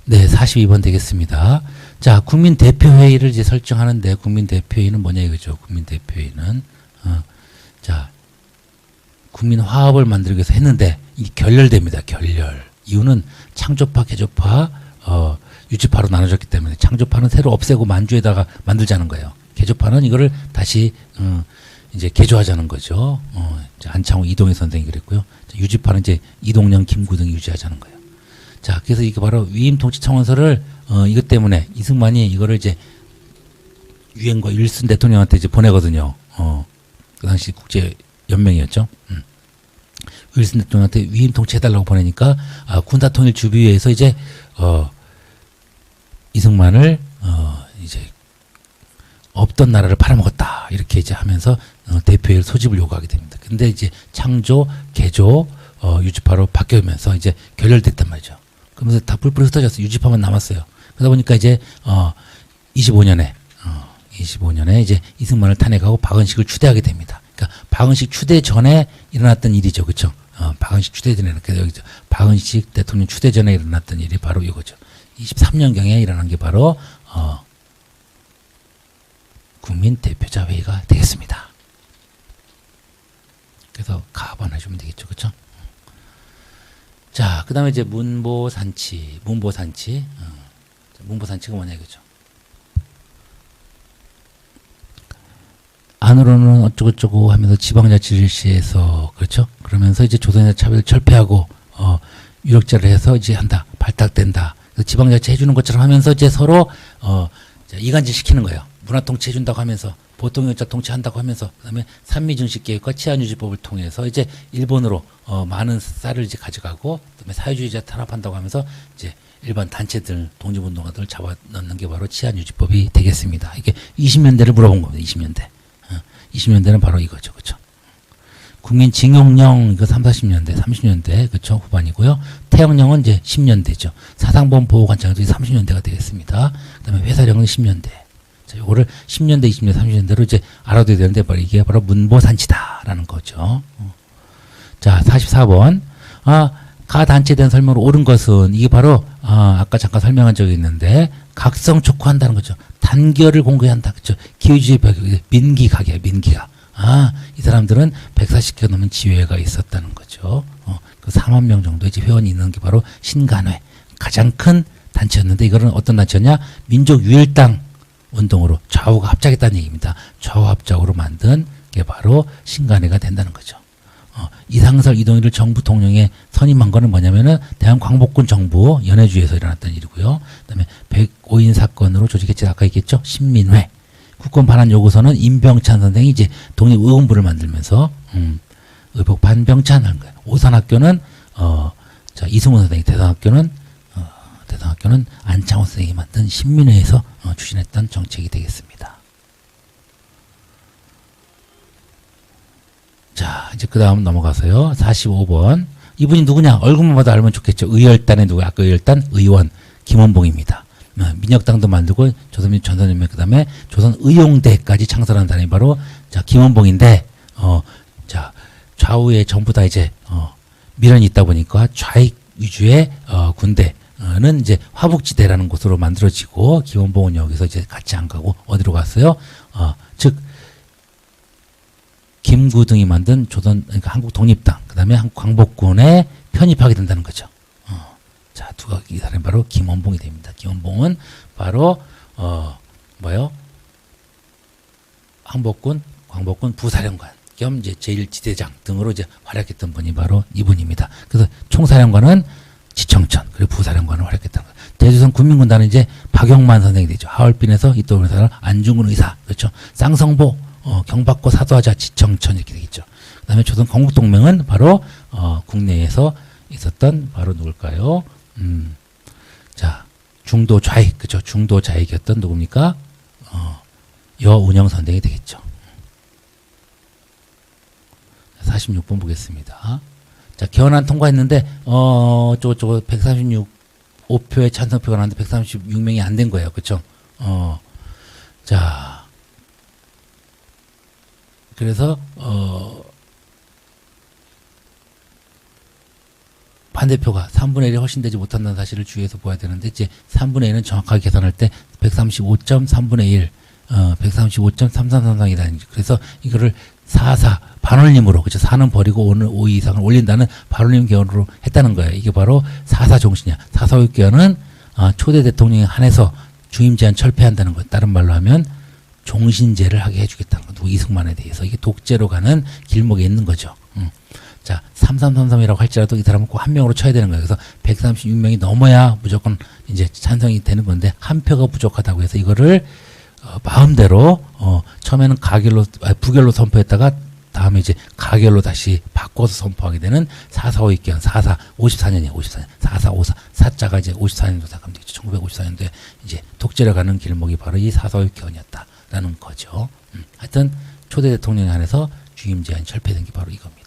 네, 42번 되겠습니다. 자, 국민대표회의를 이제 설정하는데, 국민대표회의는 뭐냐 이거죠. 국민대표회의는, 자, 국민화합을 만들기 위해서 했는데, 이 결렬됩니다. 결렬. 이유는 창조파, 개조파, 유지파로 나눠졌기 때문에, 창조파는 새로 없애고 만주에다가 만들자는 거예요. 개조파는 이거를 다시, 이제 개조하자는 거죠. 안창호, 이동희 선생이 그랬고요. 유지파는 이제 이동영, 김구등이 유지하자는 거예요. 자, 그래서 이게 바로 위임 통치 청원서를 이것 때문에 이승만이 이거를 이제 유엔과 윌슨 대통령한테 이제 보내거든요. 그 당시 국제 연맹이었죠. 윌슨 대통령한테 위임 통치 해달라고 보내니까 군사 통일 주비회에서 이제 이승만을 이제 없던 나라를 팔아먹었다 이렇게 이제 하면서 대표회의 소집을 요구하게 됩니다. 근데 이제 창조, 개조, 유지파로 바뀌면서 이제 결렬됐단 말이죠. 그러면서 다 뿔뿔이 흩어졌어요. 유지파만 남았어요. 그러다 보니까 이제 25년에 이제 이승만을 탄핵하고 박은식을 추대하게 됩니다. 그러니까 박은식 추대 전에 일어났던 일이죠, 그렇죠? 박은식 추대 전에 박은식 대통령 추대 전에 일어났던 일이 바로 이거죠. 23년경에 일어난 게 바로 국민 대표자 회의가 되겠습니다. 그래서 가번 해주면 되겠죠, 그렇죠? 자, 그 다음에 이제 문보산치. 문보산치가 뭐냐 이거죠. 안으로는 어쩌고저쩌고 하면서 지방자치실시에서, 그렇죠? 그러면서 이제 조선의 차별을 철폐하고, 유력자를 해서 이제 한다. 발탁된다. 지방자치 해주는 것처럼 하면서 이제 서로, 이간질 시키는 거예요. 문화통치 해준다고 하면서, 보통영자 통치한다고 하면서, 그 다음에 산미증식계획과 치안유지법을 통해서 이제 일본으로 많은 쌀을 이제 가져가고, 그다음에 사회주의자 탄압한다고 하면서 이제 일반 단체들, 독립운동가들 잡아넣는 게 바로 치안유지법이 되겠습니다. 이게 20년대를 물어본 겁니다. 20년대. 20년대는 바로 이거죠, 그렇죠? 국민징용령 이거 30년대, 30년대 그렇죠 후반이고요. 태형령은 이제 10년대죠. 사상범 보호관찰도 30년대가 되겠습니다. 그다음에 회사령은 10년대. 요거를 10년대, 20년대, 30년대로 이제 알아둬야 되는데, 바로 이게 바로 문보산치다라는 거죠. 자, 44번. 가 단체에 대한 설명으로 옳은 것은, 이게 바로, 아까 잠깐 설명한 적이 있는데, 각성 촉구한다는 거죠. 단결을 공고히 한다. 그죠. 기후주의 민기각이야, 민기각. 이 사람들은 140개 넘는 지회가 있었다는 거죠. 그 4만 명 정도 이제 회원이 있는 게 바로 신간회. 가장 큰 단체였는데, 이거는 어떤 단체였냐? 민족유일당 운동으로 좌우가 합작했다는 얘기입니다. 좌우 합작으로 만든 게 바로 신간회가 된다는 거죠. 이상설, 이동희를 정부 통령에 선임한 거는 뭐냐면은 대한광복군 정부 연해주에서 일어났던 일이고요. 그다음에 105인 사건으로 조직했지 아까 얘기했죠. 신민회. 국권 반환 요구서는 임병찬 선생이 이제 독립의원부를 만들면서 의복 반병찬 거예요. 오산학교는 이승훈 선생이 대산학교는 안창호 선생이 만든 신민회에서 추진했던 정책이 되겠습니다. 자, 이제 그 다음 넘어가서요. 45번. 이분이 누구냐? 얼굴만 봐도 알면 좋겠죠. 의열단의 누구? 아까 의열단 의원 김원봉입니다. 민혁당도 만들고 조선민 전선연맹 그다음에 조선의용대까지 창설한 사람이 바로 김원봉인데 좌우에 전부 다 이제 미련이 있다 보니까 좌익 위주의 군대는 이제 화북지대라는 곳으로 만들어지고 김원봉은 여기서 이제 같이 안 가고 어디로 갔어요? 즉 김구등이 만든 그러니까 한국 독립당 그다음에 한국 광복군에 편입하게 된다는 거죠. 자, 이 사람이 바로 김원봉이 됩니다. 김원봉은 바로 항복군, 광복군 부사령관 겸 이제 제1지대장 등으로 이제 활약했던 분이 바로 이분입니다. 그래서 총사령관은 지청천 그리고 부사령관을 활약했다는 거예요. 대조선 국민군단은 이제 박용만 선생이 되죠. 하얼빈에서 이또오는 사람 안중근 의사 그렇죠. 쌍성보 경박고 사도하자 지청천 이렇게 되겠죠. 그다음에 조선 건국동맹은 바로 국내에서 있었던 바로 누굴까요? 자, 중도 좌익, 그죠? 중도 좌익이었던 누굽니까? 여운영 선생이 되겠죠. 46번 보겠습니다. 자, 개헌안 통과했는데, 저거 136, 5표의 찬성표가 나왔는데 136명이 안 된 거예요. 그죠? 자, 그래서, 반대표가 3분의 1이 훨씬 되지 못한다는 사실을 주의해서 봐야 되는데, 이제 3분의 1은 정확하게 계산할 때 135.3분의 1, 135.3333이다. 그래서 이거를 44 반올림으로, 그죠? 4는 버리고 오늘 5 이상을 올린다는 반올림 개헌으로 했다는 거예요. 이게 바로 44 종신이야. 44 개헌은 초대 대통령에 한해서 주임 제한 철폐한다는 거예요. 다른 말로 하면 종신제를 하게 해주겠다는 거. 누구 이승만에 대해서. 이게 독재로 가는 길목에 있는 거죠. 자, 3333이라고 할지라도 이 사람은 꼭 한 명으로 쳐야 되는 거예요. 그래서 136명이 넘어야 무조건 이제 찬성이 되는 건데, 한 표가 부족하다고 해서 이거를 마음대로 처음에는 부결로 선포했다가 다음에 이제 가결로 다시 바꿔서 선포하게 되는 4.4.5 입견, 54년이에요. 54년. 4454. 사자가 이제 54년도 생각하면 되겠죠. 1954년도에 이제 독재로 가는 길목이 바로 이 4.4.5 입견이었다라는 거죠. 하여튼 초대 대통령에 한해서 주임 제한 철폐된 게 바로 이겁니다.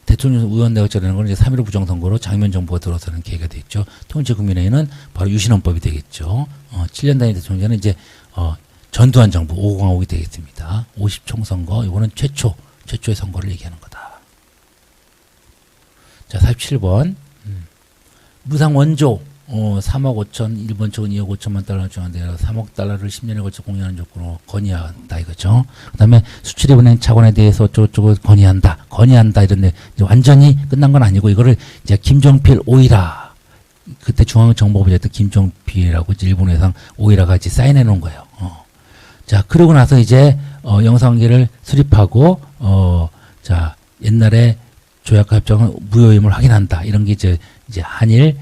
대통령 의원내각제라는 건 이제 3.15 부정선거로 장면 정부가 들어서는 계기가 됐죠. 통치국민회의는 바로 유신헌법이 되겠죠. 7년 단위 대통령제는 이제 전두환 정부 5공화국이 되겠습니다. 50총선거, 이거는 최초의 선거를 얘기하는 거다. 자, 47번. 무상 원조 3억 5천, 일본 쪽은 2억 5천만 달러를 주는데 3억 달러를 10년에 걸쳐 공유하는 조건으로 건의한다 이거죠. 그 다음에 수출입은행 차관에 대해서 어쩌고저쩌고 건의한다 이런데 완전히 끝난 건 아니고, 이거를 이제 김종필 오이라, 그때 중앙정보부였던 김종필이라고 이제 일본에서 오이라가 이제 사인해 놓은 거예요. 자, 그러고 나서 이제 영상관계를 수립하고 자, 옛날에 조약과 협정은 무효임을 확인한다 이런 게 이제 한일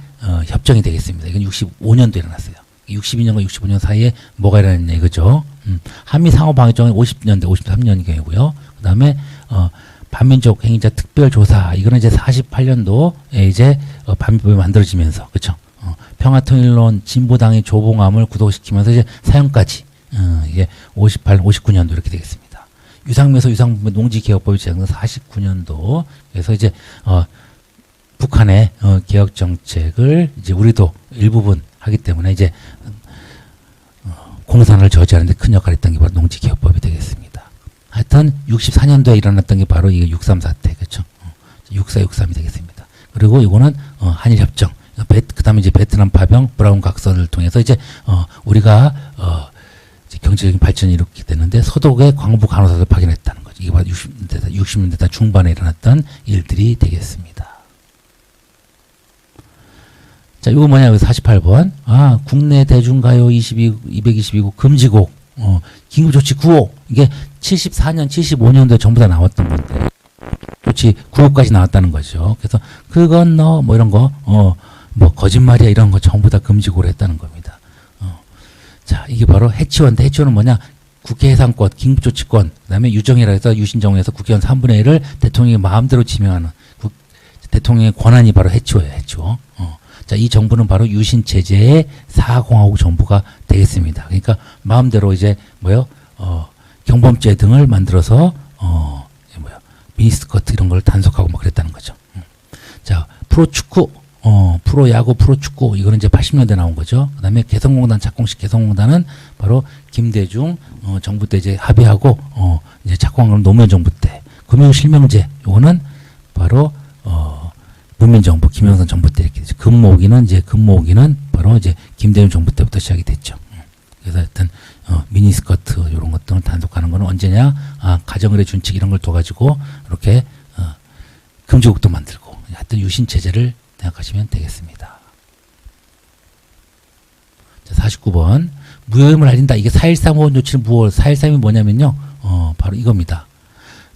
협정이 되겠습니다. 이건 65년도에 일어났어요. 62년과 65년 사이에 뭐가 일어났냐 이거죠. 한미 상호방위조약은 50년대, 53년경이고요. 그 다음에 반민족 행위자 특별조사, 이거는 이제 48년도에 이제 반민법이 만들어지면서, 그쵸? 평화통일론 진보당의 조봉암을 구독시키면서 이제 사형까지, 이게 58, 59년도 이렇게 되겠습니다. 유상무에서 유상무 농지개혁법이 제정된 49년도. 그래서 이제 북한의 개혁 정책을 이제 우리도 일부분 하기 때문에 이제 공산을 저지하는데 큰 역할을 했던 게 바로 농지개혁법이 되겠습니다. 하여튼 64년도에 일어났던 게 바로 이게 6.3 사태, 그렇죠? 6463이 되겠습니다. 그리고 이거는 한일 협정, 그다음에 이제 베트남 파병, 브라운 각서를 통해서 이제 우리가 이제 경제적인 발전이 이렇게 되는데 서독의 광부 간호사를 파견했다는 거죠. 이게 바로 60년대 중반에 일어났던 일들이 되겠습니다. 자, 이거 뭐냐, 48번. 국내 대중가요 222국 금지곡, 긴급조치 9호. 이게 74년, 75년도에 전부 다 나왔던 건데, 조치 9호까지 나왔다는 거죠. 그래서, 그건 뭐 이런 거, 뭐, 거짓말이야, 이런 거 전부 다 금지곡을 했다는 겁니다. 자, 이게 바로 해치원인데, 해치원은 뭐냐, 국회 해상권, 긴급조치권, 그 다음에 유정이라 해서 유신정에서 국회의원 3분의 1을 대통령이 마음대로 지명하는, 대통령의 권한이 바로 해치워예요, 해치워. 자, 이 정부는 바로 유신 체제의 4공화국 정부가 되겠습니다. 그러니까 마음대로 이제 경범죄 등을 만들어서 미니스커트 이런 걸 단속하고 막 그랬다는 거죠. 자, 프로축구, 프로야구, 프로축구 이거는 이제 80년대 나온 거죠. 그다음에 개성공단, 착공식 개성공단은 바로 김대중 정부 때 이제 합의하고 이제 착공한 건 노무현 정부 때. 금융실명제 요거는 바로 문민정부, 김영삼 정부 때 이렇게 되죠. 금모으기는 바로 이제 김대중 정부 때부터 시작이 됐죠. 그래서 하여튼, 미니스커트, 이런 것들을 단속하는 거는 언제냐? 가정의례 준칙 이런 걸 둬가지고, 이렇게, 금지국도 만들고, 하여튼 유신체제를 생각하시면 되겠습니다. 자, 49번. 무효임을 알린다. 이게 4.13 호원 조치는 4.13이 뭐냐면요. 바로 이겁니다.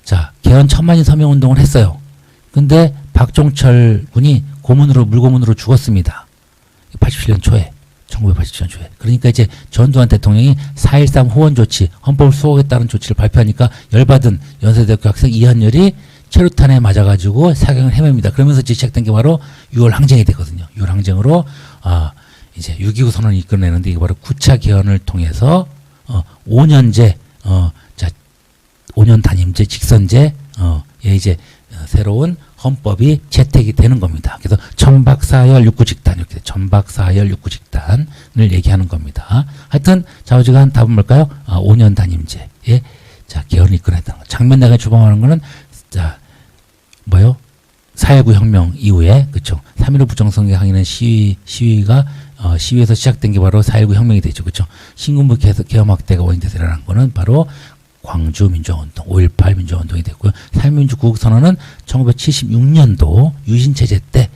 자, 개헌 1000만인 서명 운동을 했어요. 근데 박종철 군이 물고문으로 죽었습니다. 87년 초에, 1987년 초에. 그러니까 이제 전두환 대통령이 4.13 호원 조치, 헌법을 수호하겠다는 조치를 발표하니까 열받은 연세대학교 학생 이한열이 체류탄에 맞아가지고 사경을 헤맵니다. 그러면서 시작된 게 바로 6월 항쟁이 되거든요. 6월 항쟁으로, 이제 6.29 선언을 이끌어내는데 이게 바로 9차 개헌을 통해서, 5년제, 5년 단임제, 직선제, 이제 새로운 헌법이 채택이 되는 겁니다. 그래서 천박사열 육구직단 이렇게 천박사열 육구직단을 얘기하는 겁니다. 하여튼 좌우지간 답은 뭘까요? 5년 단임제에 자 개헌을 이끌어냈다는 거. 장면 내가 주범하는 거는 자 4.19 혁명 이후에, 그쵸. 3.15 부정선거 항의는 시위에서 시작된 게 바로 4.19 혁명이 되죠. 그쵸. 신군부 계엄 확대가 원인돼서 일어난 거는 바로 광주 민주화운동, 5.18 민주화운동이 됐고요. 3.1민주 구국선언은 1976년도 유신체제 때,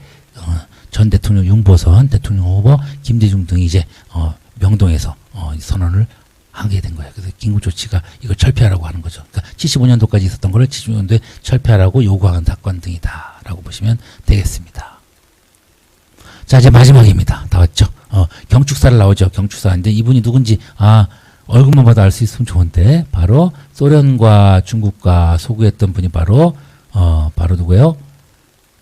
전 대통령 윤보선, 대통령 후보 김대중 등이 이제, 명동에서, 이 선언을 하게 된 거예요. 그래서 긴급조치가 이걸 철폐하라고 하는 거죠. 그러니까 75년도까지 있었던 거를 76년도에 철폐하라고 요구한 사건 등이다라고 보시면 되겠습니다. 자, 이제 마지막입니다. 다 왔죠? 경축사를 나오죠. 경축사인데 이분이 누군지, 얼굴만 봐도 알 수 있으면 좋은데, 바로 소련과 중국과 소구했던 분이 바로 누구예요?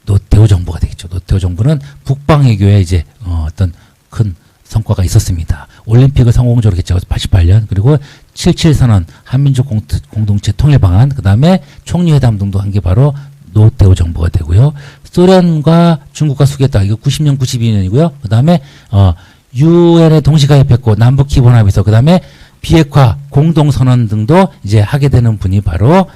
노태우 정부가 되겠죠. 노태우 정부는 북방외교에 이제, 어떤 큰 성과가 있었습니다. 올림픽을 성공적으로 개최하고 88년, 그리고 7.7 선언, 한민족 공동체 통일 방안, 그 다음에 총리회담 등도 한 게 바로 노태우 정부가 되고요. 소련과 중국과 수교했다. 이거 90년, 92년이고요. 그 다음에 유엔에 동시가입했고 남북 기본합의서, 그 다음에 비핵화 공동선언 등도 이제 하게 되는 분이 바로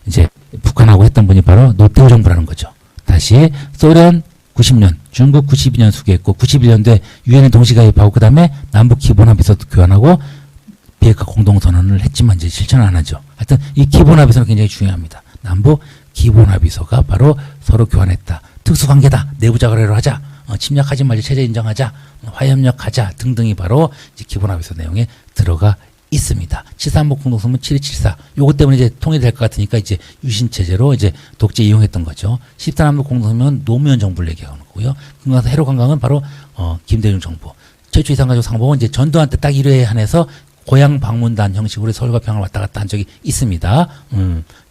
이제 북한하고 했던 분이 바로 노태우 정부라는 거죠. 다시 소련 90년, 중국 92년 수교했고 91년도에 유엔에 동시가입하고 그 다음에 남북 기본합의서도 교환하고 비핵화 공동선언을 했지만 이제 실천을 안 하죠. 하여튼 이 기본합의서는 굉장히 중요합니다. 남북 기본합의서가 바로 서로 교환했다. 특수관계다. 내부자거래로 하자. 침략하지 말자. 체제 인정하자. 화해협력하자. 등등이 바로 이제 기본합의서 내용에 들어가 있습니다. 7.3복 공동선언 7274. 요것 때문에 이제 통일될 것 같으니까 이제 유신체제로 이제 독재 이용했던 거죠. 14남북 공동선언은 노무현 정부를 얘기하는 거고요. 금강산 해로 관광은 바로, 김대중 정부. 최초 이산가족 상봉은 이제 전두환 때 딱 1회에 한해서 고향 방문단 형식으로 서울과 평양을 왔다 갔다 한 적이 있습니다.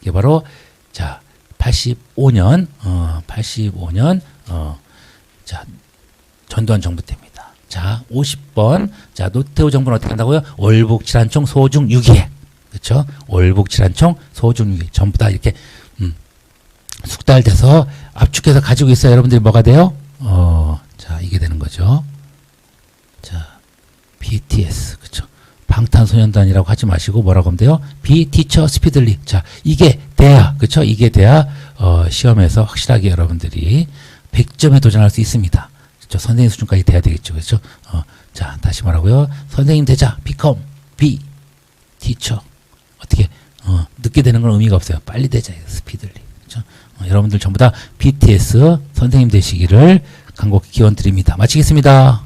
이게 바로, 자, 85년, 자, 전두환 정부 때입니다. 자, 50번. 자, 노태우 정부는 어떻게 한다고요? 월북칠한총 소중 6위에. 그쵸? 월북칠한총 소중 6위. 전부 다 이렇게, 숙달돼서 압축해서 가지고 있어야 여러분들이 뭐가 돼요? 자, 이게 되는 거죠. 자, BTS. 그쵸? 방탄소년단이라고 하지 마시고 뭐라고 하면 돼요? 비티처 스피들리. 자, 이게 돼야, 그쵸? 이게 돼야, 시험에서 확실하게 여러분들이 100점에 도전할 수 있습니다. 그렇죠? 선생님 수준까지 돼야 되겠죠. 그렇죠? 자, 다시 말하고요. 선생님 되자. become, be, teacher. 어떻게, 늦게 되는 건 의미가 없어요. 빨리 되자. 스피들리. 그렇죠? 여러분들 전부 다 BTS 선생님 되시기를 간곡히 기원 드립니다. 마치겠습니다.